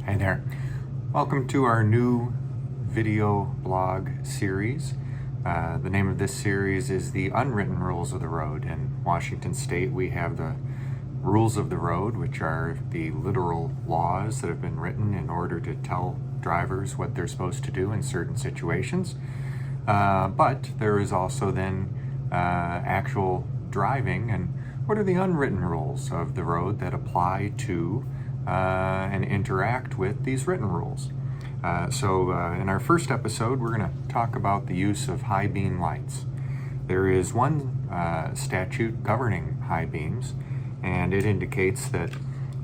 Hey there. Welcome to our new video blog series. The name of this series is the Unwritten Rules of the Road. In Washington State, we have the rules of the road, which are the literal laws that have been written in order to tell drivers what they're supposed to do in certain situations. But there is also then actual driving, and what are the unwritten rules of the road that apply to and interact with these written rules. So in our first episode, we're going to talk about the use of high beam lights. There is one statute governing high beams, and it indicates that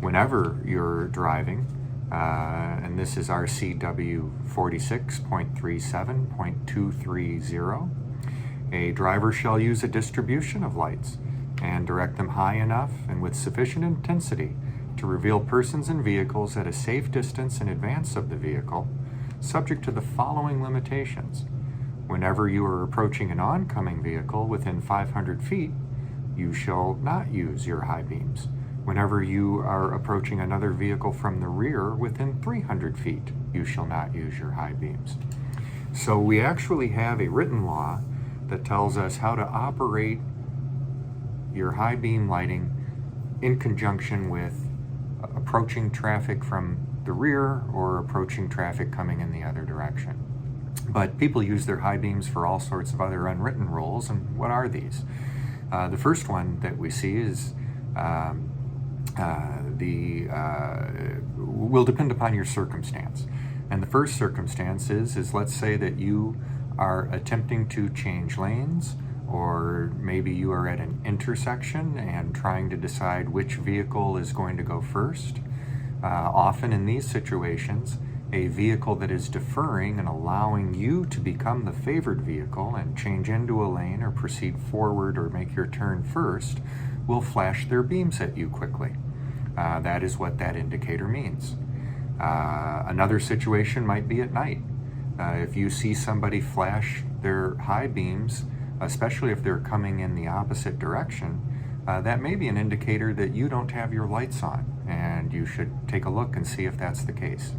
whenever you're driving, and this is RCW 46.37.230, a driver shall use a distribution of lights and direct them high enough and with sufficient intensity to reveal persons and vehicles at a safe distance in advance of the vehicle, subject to the following limitations. Whenever you are approaching an oncoming vehicle within 500 feet, you shall not use your high beams. Whenever you are approaching another vehicle from the rear within 300 feet, you shall not use your high beams. So we actually have a written law that tells us how to operate your high beam lighting in conjunction with approaching traffic from the rear or approaching traffic coming in the other direction. But people use their high beams for all sorts of other unwritten rules, and what are these? The first one that we see is will depend upon your circumstance. And the first circumstance is let's say that you are attempting to change lanes, or maybe you are at an intersection and trying to decide which vehicle is going to go first. Often in these situations, a vehicle that is deferring and allowing you to become the favored vehicle and change into a lane or proceed forward or make your turn first will flash their beams at you quickly. That is what that indicator means. Another situation might be at night. If you see somebody flash their high beams, especially if they're coming in the opposite direction, that may be an indicator that you don't have your lights on, and you should take a look and see if that's the case.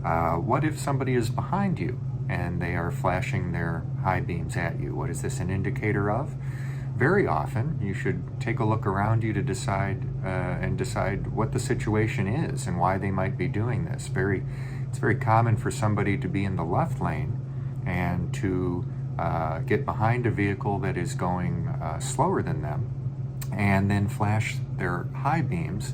What if somebody is behind you and they are flashing their high beams at you? What is this an indicator of? Very often, you should take a look around you to decide what the situation is and why they might be doing this. It's very common for somebody to be in the left lane and to get behind a vehicle that is going slower than them, and then flash their high beams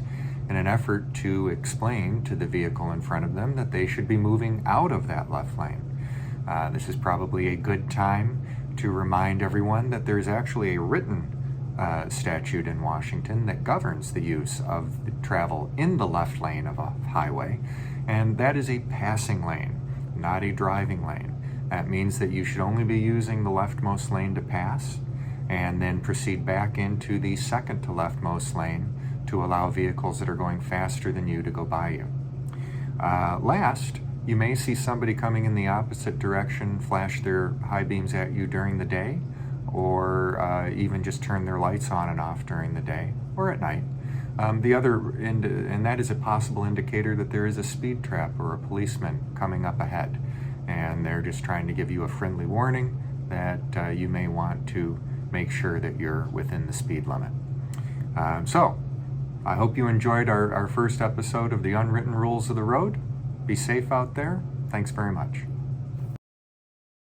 in an effort to explain to the vehicle in front of them that they should be moving out of that left lane. This is probably a good time to remind everyone that there's actually a written statute in Washington that governs the use of the travel in the left lane of a highway, and that is a passing lane, not a driving lane. That means that you should only be using the leftmost lane to pass, and then proceed back into the second to leftmost lane to allow vehicles that are going faster than you to go by you. Last, you may see somebody coming in the opposite direction flash their high beams at you during the day, or even just turn their lights on and off during the day or at night. And that is a possible indicator that there is a speed trap or a policeman coming up ahead, and they're just trying to give you a friendly warning that you may want to make sure that you're within the speed limit. So, I hope you enjoyed our first episode of the Unwritten Rules of the Road. Be safe out there. Thanks very much.